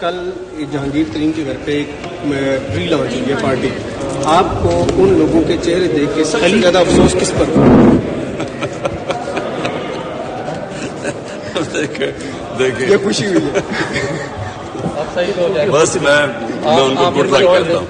कल जहांगीर तरीन के घर पे एक प्री लॉन्च हुई है पार्टी, आपको उन लोगों के चेहरे देख के सबसे ज्यादा अफसोस किस पर था? देखिए ये खुशी हुई है। बस मैं उनको गुड लक करता हूँ।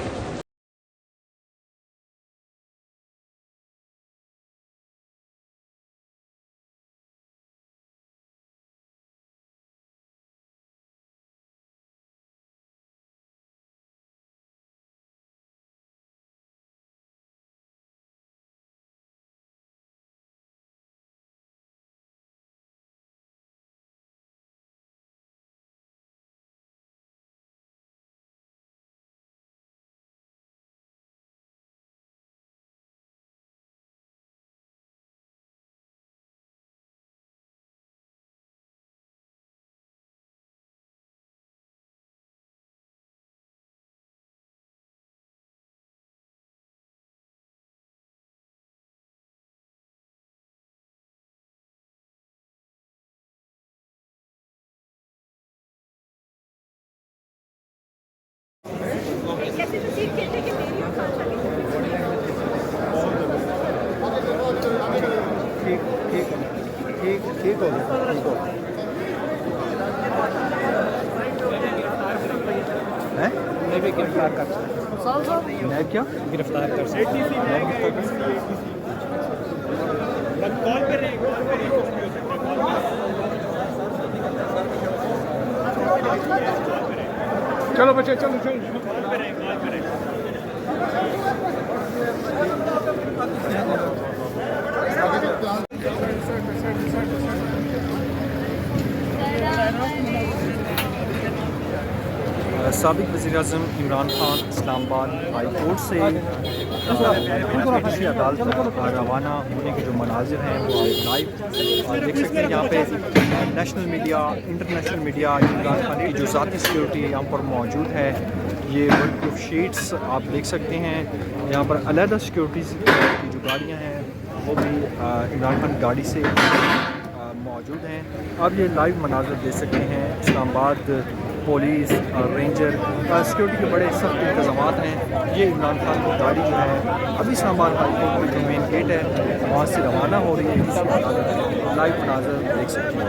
ठीक हो गया। मैं भी गिरफ्तार कर सकता। मैं क्या गिरफ्तार कर सकता? चलो बच्चे चलो साबिक वज़ीर-ए-आज़म इमरान खान इस्लामाबाद हाई कोर्ट से किसी अदालत रवाना होने के जो मनाजिर हैं वो आप लाइव देख सकते हैं। यहाँ पे national media, international media, Imran Khan की जो ज़ाती सिक्योरिटी यहाँ पर मौजूद है, ये बुलेट शीट्स आप देख सकते हैं। यहाँ पर अलहदा सिक्योरिटीज़ की जो गाड़ियाँ हैं वो भी इमरान खान गाड़ी से मौजूद हैं। आप ये लाइव मनाज़र देख सकते हैं। इस्लामाबाद पुलिस रेंजर सिक्योरिटी के बड़े सख्त इंतज़ामात हैं। ये इमरान खान की गाड़ी जो है अभी इस्लामाबाद हाई कोर्ट में जो मेन गेट है वहाँ से रवाना हो रही है। लाइव मनाज़र देख सकते हैं।